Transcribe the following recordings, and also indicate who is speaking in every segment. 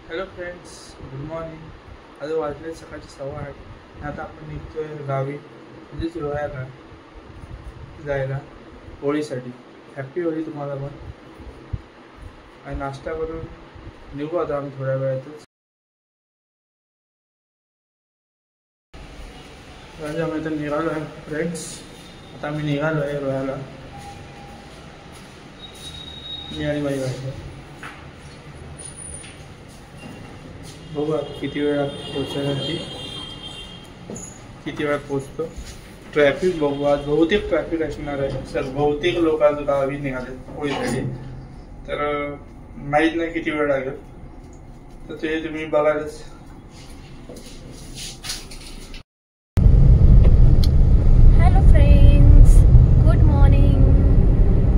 Speaker 1: Hello friends, good morning. आज वाजले सकाळचे 8:15. आता आपण निघतोय गावी, म्हणजेच रोह्याला जायला होळीसाठी. हॅप्पी होळी तुम्हाला पण. आणि नाश्ता करून निघू आता आम्ही थोड्या वेळातच. आम्ही आता निघालो आहे फ्रेंड्स. आता आम्ही निघालो आहे रोह्याला, मी आणि माझी बायको. बघू किती वेळात पोहोचण्यासाठी, किती वेळात पोहोचतो. ट्रॅफिक बघू, आज बहुतेक ट्रॅफिक असणार आहे सर. बहुतेक लोक आज गावी निघाले होळीसाठी, तर माहीत नाही किती वेळ लागेल, तर ते तुम्ही बघायलाच.
Speaker 2: Hello friends, good morning.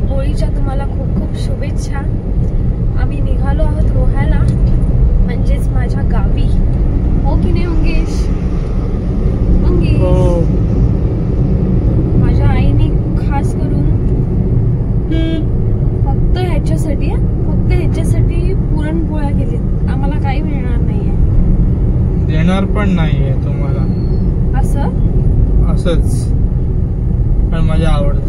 Speaker 2: होळीच्या तुम्हाला खूप खूप शुभेच्छा. आम्ही निघालो आहोत रोह्याला, म्हणजेच माझ्या गावी. हो की नाही मंगेश? मंगेश, माझ्या आईने खास करून फक्त ह्याच्यासाठी पुरणपोळ्या केलेत. आम्हाला काही मिळणार नाहीये,
Speaker 1: देणार पण नाहीये तुम्हाला. असंच पण माझ्या आवडतं.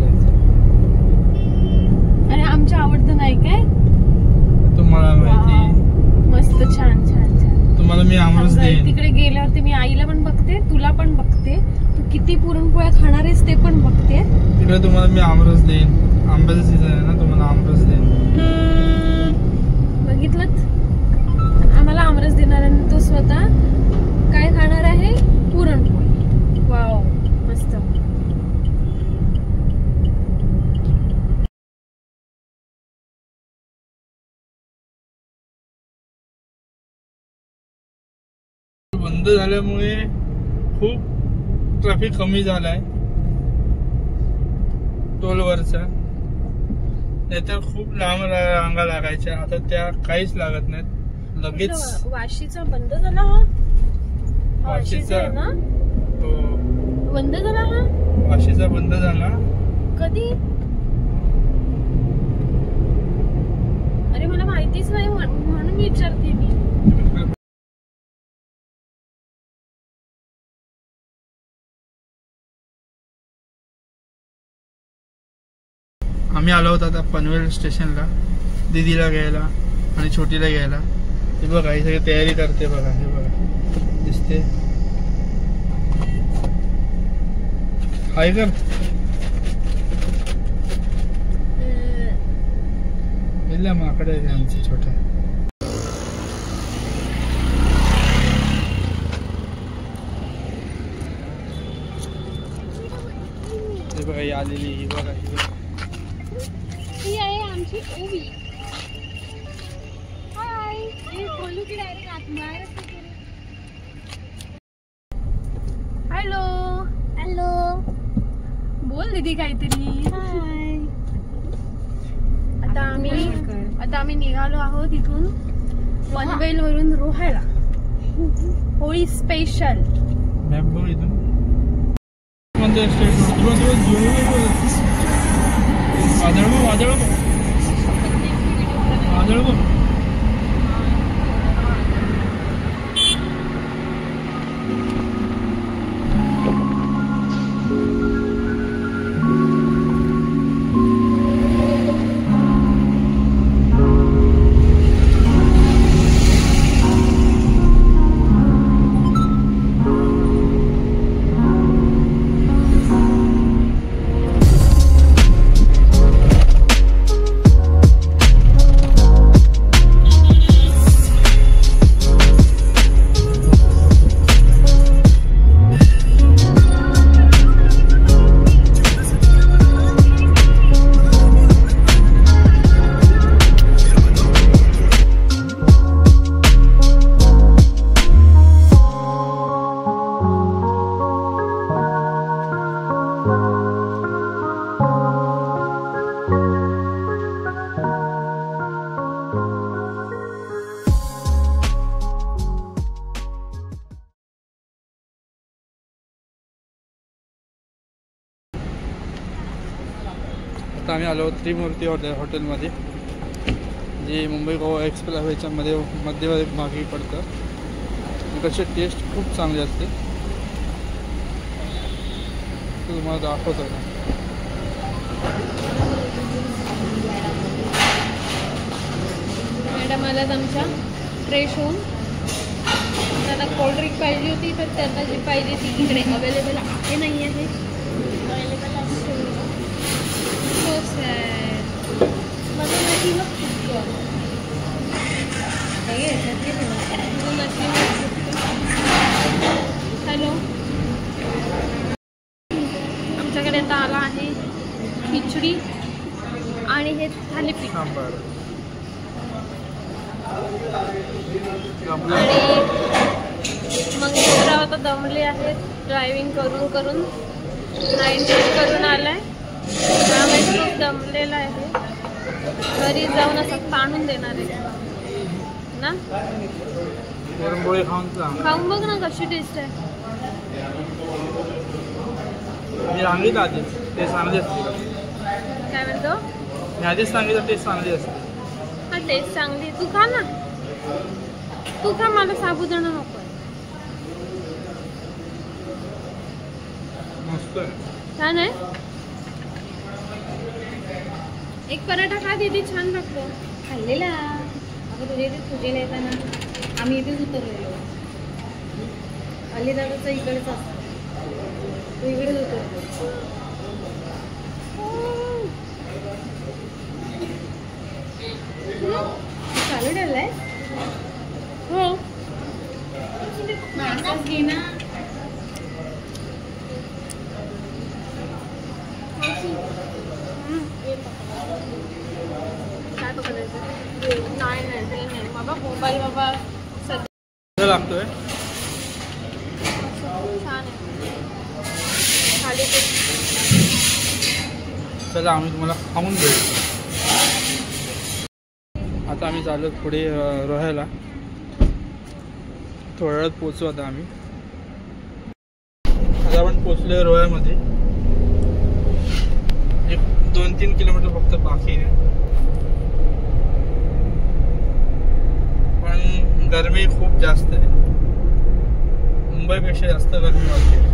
Speaker 2: अरे आमच्या आवडतं नाही काय
Speaker 1: तुम्हाला माहिती.
Speaker 2: मस्त, छान छान छान.
Speaker 1: तुम्हाला मी आमरस देईन.
Speaker 2: तिकडे गेल्यावरती मी आईला पण बघते, तुला पण बघते. तू किती पुरणपोळ्या खाणार आहेस ते पण बघते.
Speaker 1: तिकडे तुम्हाला मी आमरस देईन. आंब्याचा सीझन आहे ना, तुम्हाला आमरस देईन.
Speaker 2: बघितलं, आम्हाला आमरस देणार आणि तो स्वतः काय खाणार आहे? पुरणपोळी. वाव, मस्त.
Speaker 1: बंद झाल्यामुळे खूप ट्रॅफिक कमी झालाय टोलवरचा. नाहीतर खूप लांब रांगा लागायच्या, आता त्या काहीच लागत नाहीत. लगेच
Speaker 2: वाशीचा बंद झाला. हा
Speaker 1: वाशीचा
Speaker 2: ना
Speaker 1: हो,
Speaker 2: बंद झाला. हा
Speaker 1: वाशीचा बंद झाला.
Speaker 2: कधी? अरे मला माहितीच नाही, म्हणून विचारते मी.
Speaker 1: आम्ही आलो होतो आता पनवेल स्टेशनला, दीदीला घ्यायला आणि छोटीला घ्यायला. हे बघा, ही सगळी तयारी करते बघा. हे बघा, दिसते. हाय कर. माकडे आहे आमचे छोटे. हे बघा, ही आलेली. ही बघा,
Speaker 2: ही आहे आमची ओवी. हाय. बोलू की डायरेक्ट आतमध्ये? हॅलो हॅलो बोल दीदी काहीतरी. हाय. आता आम्ही निघालो आहोत इथून पनवेल वरून रोह्याला. होळी स्पेशल.
Speaker 1: मॅप बघ इथून. आता आम्ही आलो त्रिमूर्ती हॉटेलमध्ये, जे मुंबई गोवा एक्सप्रेस हायवेच्या मध्यभागी भागी पडतं. त्याची टेस्ट खूप चांगली असते. तुम्हाला दाखवतो ना.
Speaker 2: मॅडम आल्यात आमच्या फ्रेश होऊन. त्यांना कोल्ड्रिंक पाहिजे होती तर त्यांना जी पाहिजे ती इकडे अवेलेबल आहे नाही आहे. अवेलेबल असते. So sad. मला नक्की हॅलो. आमच्याकडे आता आला आहे खिचडी आणि हे थालीपीठ
Speaker 1: सांबार.
Speaker 2: आणि मंगेशराव आता दमले आहेत ड्रायव्हिंग करून करून. नाईट ड्यूटी करून आलाय त्यामुळे खूप दमलेला आहे. घरी जाऊन असं ताणून देणार आहे ना.
Speaker 1: पोळी खाऊन
Speaker 2: बघ ना कशी टेस्ट आहे.
Speaker 1: मी सांगितलं आधी टेस्ट चांगली असते.
Speaker 2: काय म्हणतो?
Speaker 1: मी आधीच सांगितलं टेस्ट चांगली असते.
Speaker 2: हा टेस्ट चांगली. तू खा ना. तू खा. मला साबुदाणा नको.
Speaker 1: मस्त आहे.
Speaker 2: छान आहे. एक पराठा खा दीदी छान लागतो. खाल्लेला अगं तुझ्या इथे पूजेला येताना आम्ही इथेच उतरलेलो. अलीदादाचं इकडेच असतं. तू इकडेच उतरतो. चालू ठेवलाय. हो घे ना. काय पकडायचं? नाही नाही ते नाही बाबा. मोबाईल बाबा सध्या
Speaker 1: लागतोय.
Speaker 2: छान आहे. थालीपीठ.
Speaker 1: चला आम्ही तुम्हाला खाऊन देऊ. आता आम्ही चाललो पुढे रोह्याला. थोड्या वेळात पोचू. आता आम्ही आपण पोचलोय रोह्यामध्ये. 2-3 किलोमीटर फक्त बाकी आहे. पण गरमी खूप जास्त आहे. मुंबईपेक्षा जास्त गरमी वाटते.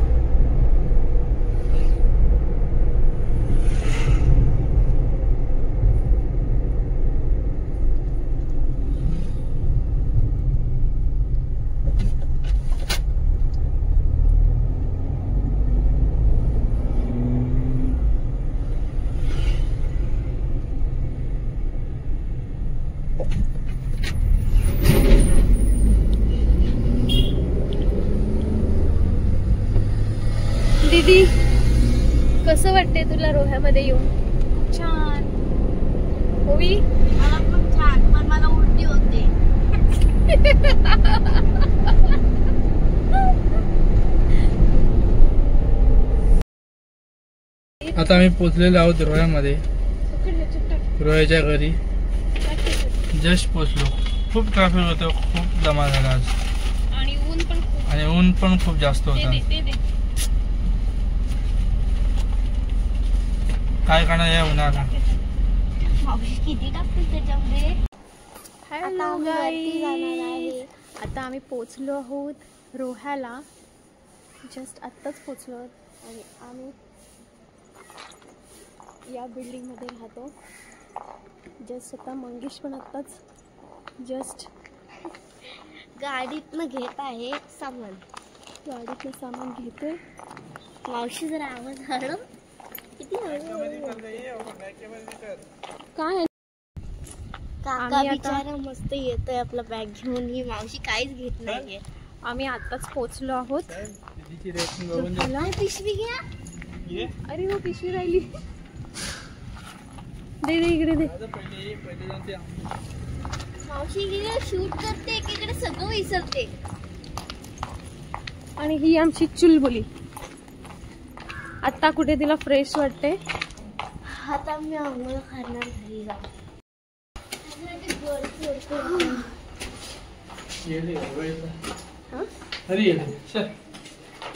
Speaker 2: दीदी कसं वाटते तुला रोह्यामध्ये येऊन? छान. होई
Speaker 3: मला पण छान. पण मला उलटी होते.
Speaker 1: आता आम्ही पोचलेलो आहोत रोह्यामध्ये. रोह्याच्या घरी जस्ट पोचलो. खूप ट्रॅफिक होतं. खूप जमा झाला आज. आणि ऊन पण खूप जास्त होतं. काय करणार या उन्हाळा.
Speaker 3: किती टाकतील त्याच्यामध्ये.
Speaker 2: Hello guys. आता आम्ही पोचलो आहोत रोह्याला. जस्ट आत्ताच पोचलो आहोत आणि आम्ही या बिल्डिंगमध्ये राहतो. जस्ट आता मंगेश पण आत्ताच जस्ट
Speaker 3: गाडीतनं घेत आहे सामान.
Speaker 2: गाडीतलं सामान घेतोय.
Speaker 3: मावशी जरा आवाज हळू. किती
Speaker 2: काय
Speaker 3: काका बिचारा मस्त येतोय आपला बॅग घेऊन. ही मावशी काहीच घेत नाहीये.
Speaker 2: आम्ही आत्ताच पोचलो आहोत.
Speaker 3: पिशवी घ्या.
Speaker 2: अरे हो पिशवी राहिली. दे दे इकडे दे.
Speaker 3: मावशी इकडे शूट करते एकीकडे सगळं विसरते.
Speaker 2: आणि ही आमची चुलबुली. आता कुठे तिला फ्रेश वाटते.
Speaker 3: आता मी आंघोळ करणार घरी जाऊन.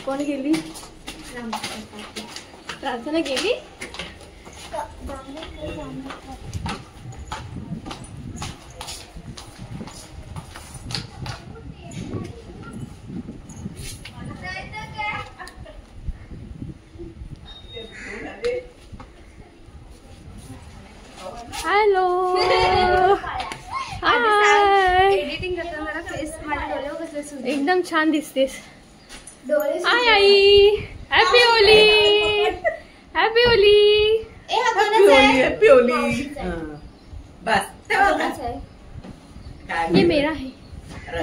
Speaker 2: कोण गेली? प्रार्थना गेली. एकदम छान दिसतेस.
Speaker 3: डोळे
Speaker 2: आय आई happy Holi. Happy Holi.
Speaker 4: Happy Holi. बस
Speaker 2: ये मेरा है.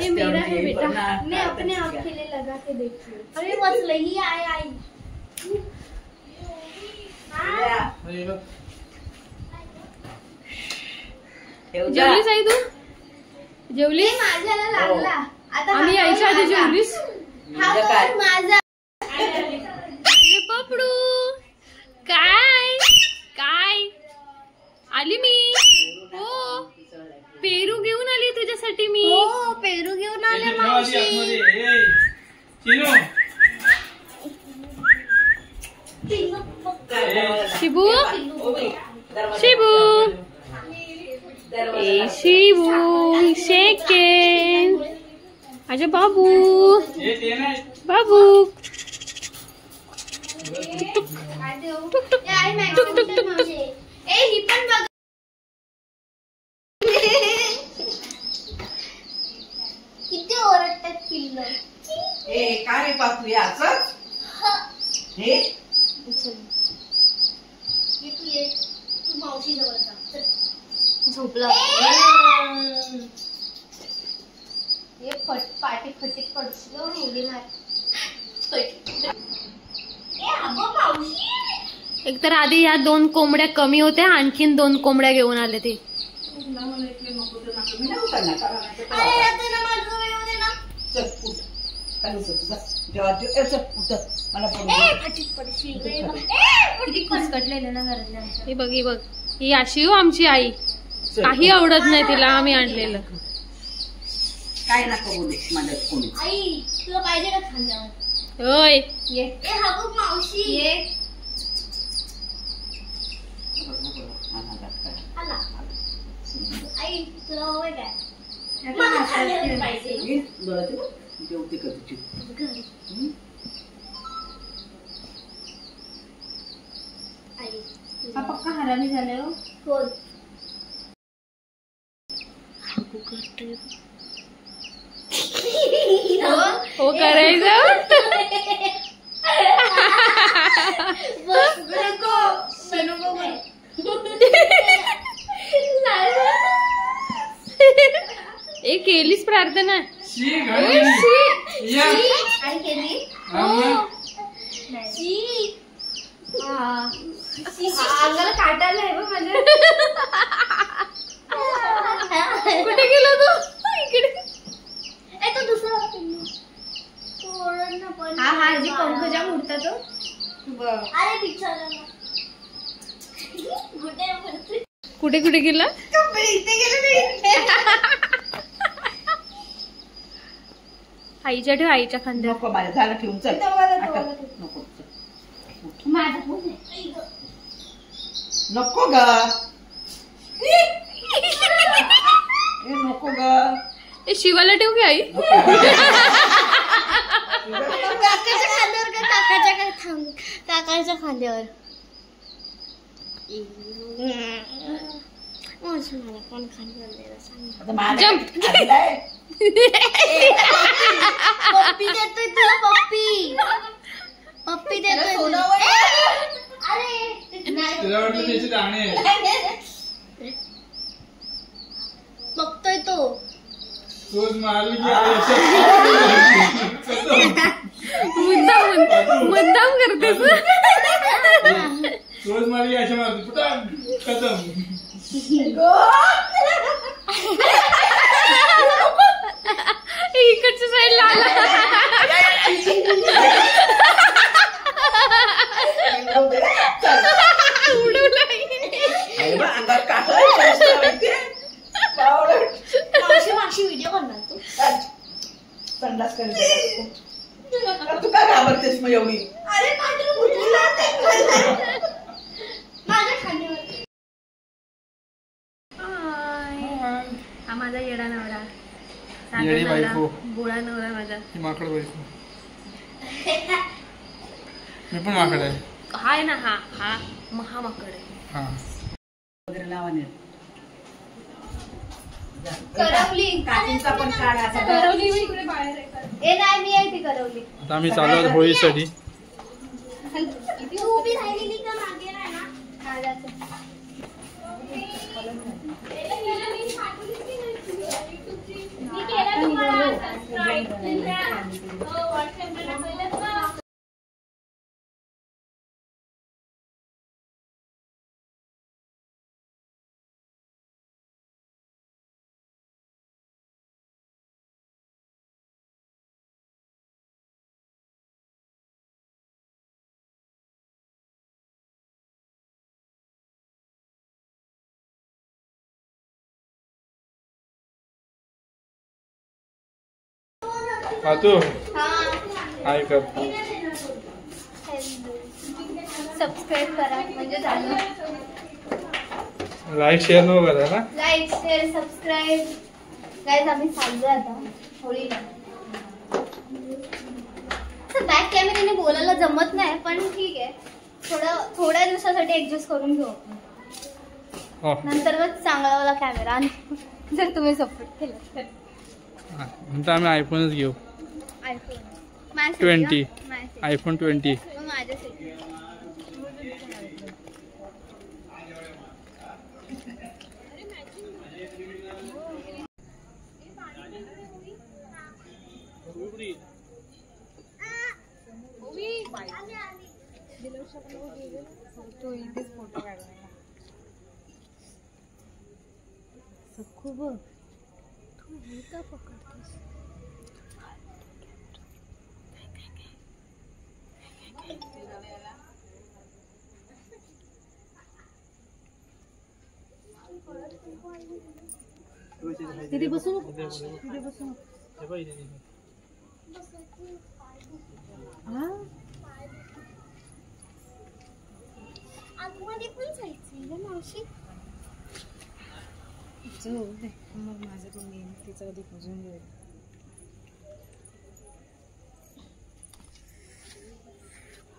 Speaker 2: ये मेरा है बेटा.
Speaker 3: मैं अपने आप के लिए लगा के देखती हूँ. अरे वाचलं ही आहे आई.
Speaker 2: जेवलीस आई तू? जेवलीस?
Speaker 3: माझ्याला लागला. आता
Speaker 2: आम्ही यायच्या आधी जेवलीस?
Speaker 3: हा बघ माझा.
Speaker 2: अरे पपडू काय काय आली मी. हो पेरू घेऊन आली तुझ्यासाठी मी.
Speaker 3: हो पेरू घेऊन आले मावशी.
Speaker 2: शिबू शिबू ए शिबू शेकेन. अरे बाबू बाबू
Speaker 3: ही पण बघ. किती ओरडतात पिल्लं.
Speaker 4: काय पाहतोय असं हे
Speaker 3: तू मावशी जवळ जा. झोपला. हे पाठी फटीत पडशील मुली मार. मावशी
Speaker 2: एक तर आधी या 2 कोंबड्या कमी होत्या, आणखीन 2 कोंबड्या घेऊन आले ते. ही बघ ही बघ ही अशी हो आमची आई. काही आवडत नाही तिला आम्ही आणलेलं.
Speaker 4: काय नको बोलू मदत कोणी.
Speaker 3: आई तुला पाहिजे का खांद्यावर.
Speaker 2: होय
Speaker 3: ये हा बघ मावशी. ये आला. आई तुला हवंय काय. मला खांद्यावर पाहिजे.
Speaker 4: जेवते का तुझी.
Speaker 3: हा पक्का हरामी झाले हो. कोण
Speaker 2: हो करायचं. ए केलीच प्रार्थना.
Speaker 3: आणि केली. अंगाला काटायला आहे बघ माझ्या.
Speaker 2: कुठे गेला तू. इकडे
Speaker 3: तो दुसरा हा जी पंकजा उडता तो. अरे पिक्चर
Speaker 2: कुठे कुठे गेला.
Speaker 3: इथे गेलं.
Speaker 2: आईच्या ठेव आईच्या खांद्यावर.
Speaker 4: नको बाय झालं ठेवून चल. नको नको ग. नको ग.
Speaker 2: ए शिवाला ठेव की आई.
Speaker 3: काकाच्या खांद्यावर का काकाच्या खांद्यावर. मला कोण खांद्यावर सांग. पप्पी देतोय तुला. पप्पी पप्पी देतोय. अरे बघतोय तो.
Speaker 2: मुद्दाम करतेस.
Speaker 1: रोज मारली अशा मारतो पुटा खतम.
Speaker 2: इकडच्या साईडला
Speaker 3: मावशी व्हिडिओ करणार तू.
Speaker 4: संडास तू का घाबरतेस मग एवढी.
Speaker 3: अरे माझ्या खांद्यावर.
Speaker 2: हा माझा येडा नवरा.
Speaker 1: येडी बायको.
Speaker 2: गोळा नवरा माझा.
Speaker 1: माकड बायको. मी पण माकड आहे.
Speaker 2: हाय ना. हा हा महामाकड आहे.
Speaker 1: हा
Speaker 4: वगैरे लावा नाही.
Speaker 3: करवली
Speaker 4: काकींचा पण काढ असा.
Speaker 2: करवली मी इकडे बाहेर आहे.
Speaker 3: ए नाही मी आहे ती करवली.
Speaker 1: आता आम्ही चालू आहोत होळीसाठी.
Speaker 3: तू उभी राहिलेली का मागे नाही ना? हा जातो. मी केलं तुम्हाला सबस्क्राईब.
Speaker 1: पाहतो हाय कर.
Speaker 3: सबस्क्राईब करा म्हणजे झालं.
Speaker 1: लाईक शेअर नको करा ना.
Speaker 3: Like share subscribe. गाईज आम्ही चाललोय आता होळीला. बॅक कॅमेऱ्याने बोलायला जमत नाही पण ठीक आहे. थोड्या दिवसासाठी ऍडजस्ट करून घेऊ आपण.
Speaker 1: हो.
Speaker 3: नंतर मग चांगला कॅमेरा आणि जर तुम्ही सपोर्ट केला तर.
Speaker 1: नंतर आम्ही आयफोनच घेऊ.
Speaker 3: आयफोन
Speaker 1: 20. आयफोन 20.
Speaker 3: माझ्यासाठी खूप तू हे का पकडतोस?
Speaker 2: तिथे बसू तिथे बसू.
Speaker 3: आतमध्ये पण जायचंय ना मावशी.
Speaker 2: मग माझ्याकडून येईन तिचा आधी पुजून घेऊ.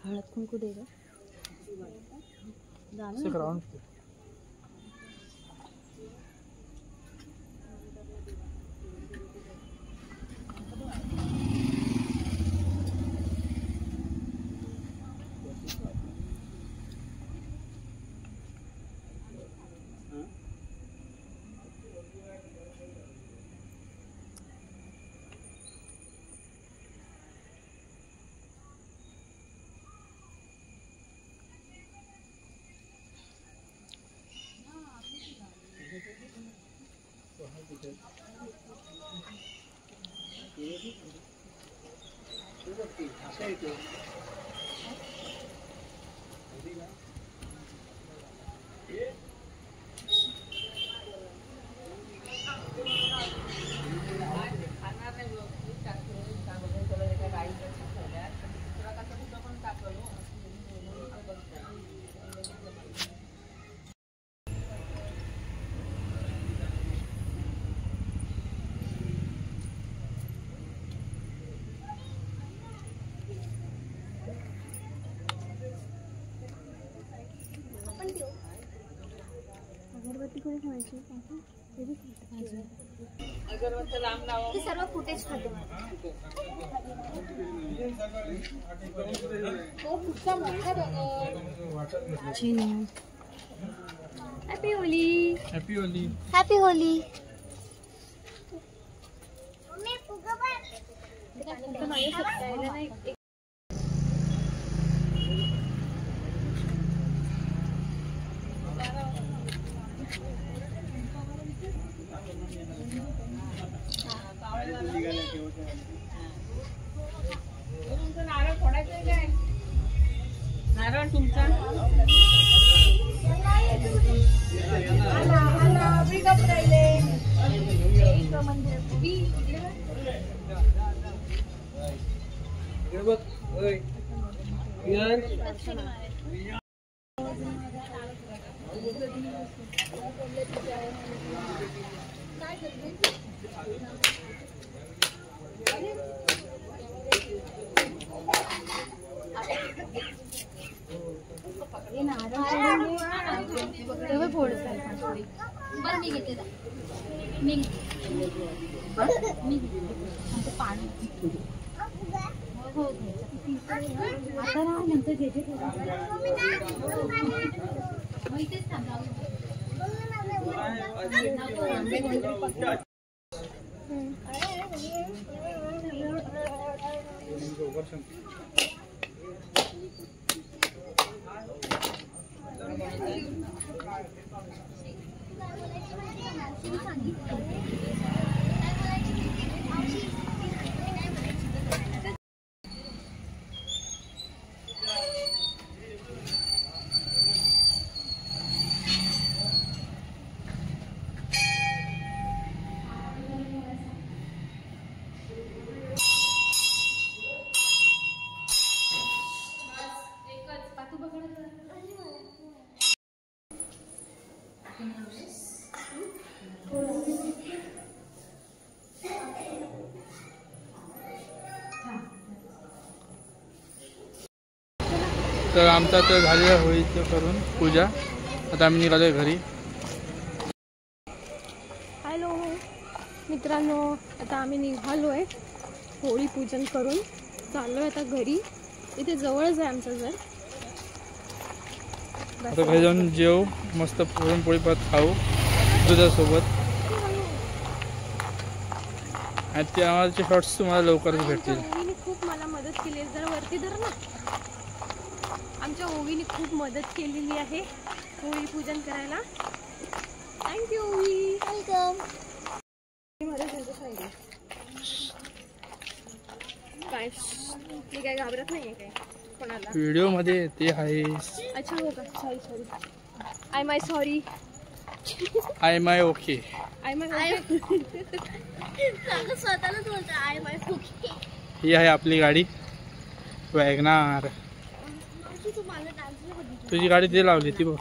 Speaker 2: हळद कुंकू दे ग.
Speaker 3: ते सर्व फुटेज खाते.
Speaker 2: Happy Holi.
Speaker 1: Happy Holi.
Speaker 3: Happy Holy.
Speaker 4: नारळ तुमचा
Speaker 3: बरं मी घेते.
Speaker 1: तर आमचा तर झालेलं होळीचं करून पूजा. आता आम्ही निघालोय घरी.
Speaker 2: हॅलो मित्रांनो, आता आम्ही निघालो आहे होळी पूजन करून. चाललो आहे आता घरी. इथे जवळच आहे आमचं घर.
Speaker 1: आता घरी जाऊन जेव, मस्त पुरणपोळी भात खाऊ दुधासोबत. आणि ते आम्हाला शॉर्ट्स तुम्हाला लवकरच भेटतील.
Speaker 2: ओवीने खूप मला मदत केली आहे. जरा वरती धर ना. आमच्या ओवीने खूप मदत केलेली आहे होळी पूजन करायला. थँक्यू ओवी.
Speaker 3: वेलकम.
Speaker 2: काय मी काय घाबरत नाहीये काय कोणाला.
Speaker 1: व्हिडिओ मध्ये ते आहे.
Speaker 2: अच्छा हो का. Sorry I my sorry.
Speaker 1: I my okay.
Speaker 2: I my
Speaker 3: स्वतःलाच बोलतो आय माय ओके.
Speaker 1: ही आहे आपली गाडी वॅगनार. तुझी गाडी ते लावली ती बघ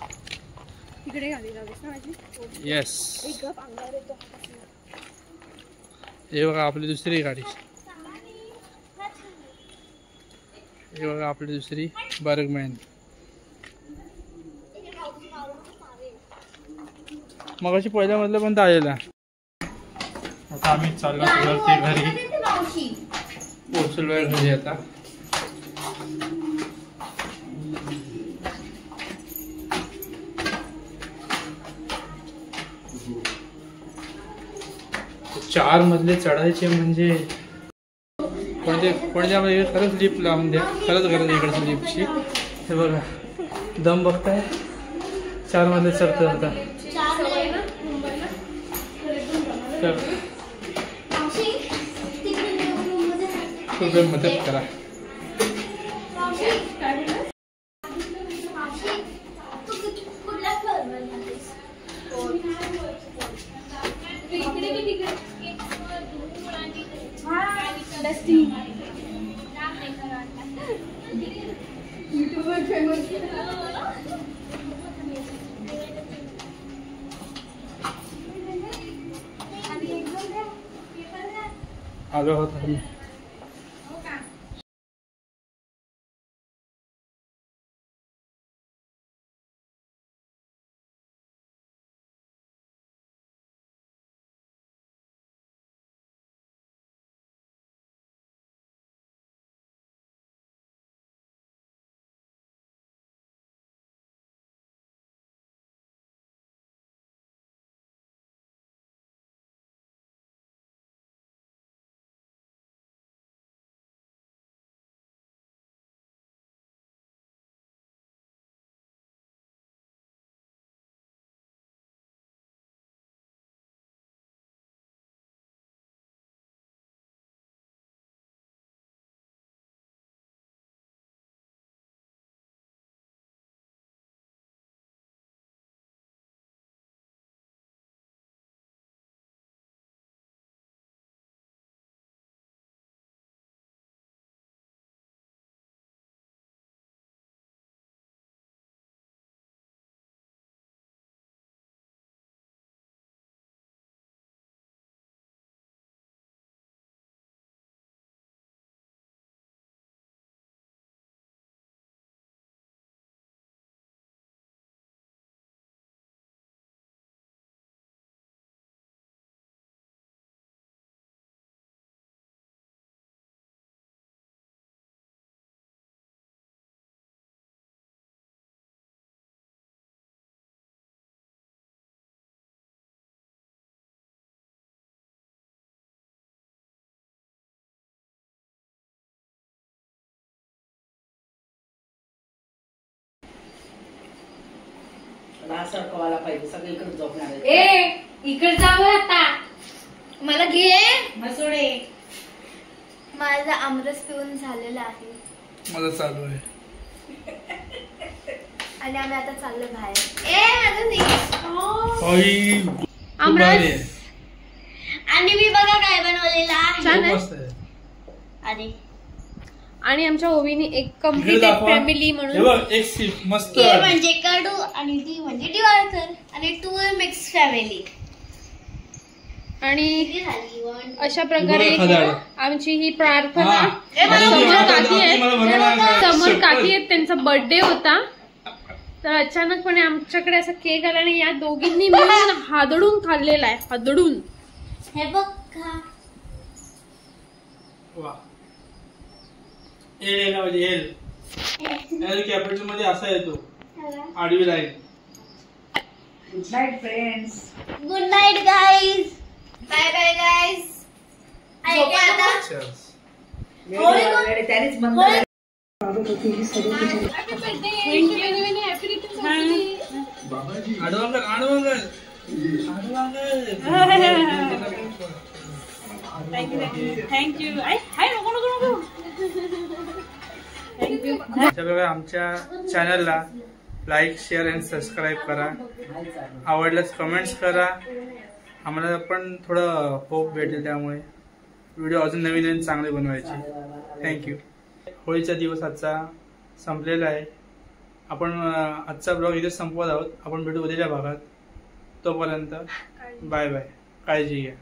Speaker 2: तिकडे गाडी लावलीस ना माझी.
Speaker 1: येस.
Speaker 2: एक गप अंगावर येतो.
Speaker 1: हे बघा आपली दुसरी गाडी. हे बघा आपली दुसरी बर्गमॅन. मग अशी पहिल्या मधलं पण आलेला. आता आम्ही चाललो ते घरी. पोचलोय घरी आता. चार मजले चढायचे म्हणजे कोणत्या खरंच लिफ्ट लावून द्या. खरंच गरज इकडच्या लिफ्टची. हे बघा दम बघताय. 4 मजले चढतं आता. तर खूप मदत करा. आलो होतो.
Speaker 4: असं अडकवायला पाहिजे सगळीकडे झोपणार आहे.
Speaker 2: ए इकडे जावं आता.
Speaker 3: मला घे.
Speaker 2: मसोडे.
Speaker 3: माझा आमरस पिऊन झालेला आहे
Speaker 1: माझं चालू आहे
Speaker 3: आणि आम्ही आता चाललो बाहेर. माझं नाही.
Speaker 2: आमरस.
Speaker 3: आणि मी बघा काय बनवलेलं आहे.
Speaker 2: छान आहे.
Speaker 1: मस्त आहे.
Speaker 3: अरे
Speaker 2: आणि आमच्या ओवीने एक कम्प्लीटेड फॅमिली
Speaker 1: हे
Speaker 2: म्हणून
Speaker 1: बघ एक सीट मस्त
Speaker 3: के
Speaker 1: आहे.
Speaker 3: म्हणजे कडू आणि टी म्हणजे दिवाळकर आणि टू मिक्स फॅमिली.
Speaker 2: आणि
Speaker 3: किती झाली? वन.
Speaker 2: अशा प्रकारे
Speaker 1: बघा खदाड.
Speaker 2: आमची ही प्रार्थना.
Speaker 1: हा.
Speaker 2: समोर काकी आहेत.
Speaker 1: मला बनवायला
Speaker 2: समोर काकी आहेत, त्यांचा बर्थडे होता तर अचानकपणे आमच्याकडे असा केक आला आणि या दोघींनी मिळून हादडून खाल्लेला आहे. हादडून.
Speaker 3: हे बघ का.
Speaker 1: वा. एल आहे म्हणजे एल कॅपिटल मध्ये असा येतो आडवी line.
Speaker 4: Good night friends.
Speaker 3: Good night guys. Bye bye guys. आता
Speaker 4: त्यानेच बंद करायला.
Speaker 1: आमच्या चॅनलला लाईक शेअर आणि सबस्क्राईब करा. आवडल्यास कमेंट्स करा. आम्हाला पण थोडं होप भेटेल, त्यामुळे व्हिडिओ अजून नवीन नवीन चांगले बनवायचे. थँक्यू. होळीचा दिवस आजचा संपलेला आहे. आपण आजचा ब्लॉग इथे संपवत आहोत. आपण भेटू उद्याच्या भागात. तोपर्यंत बाय बाय. काळजी घ्या.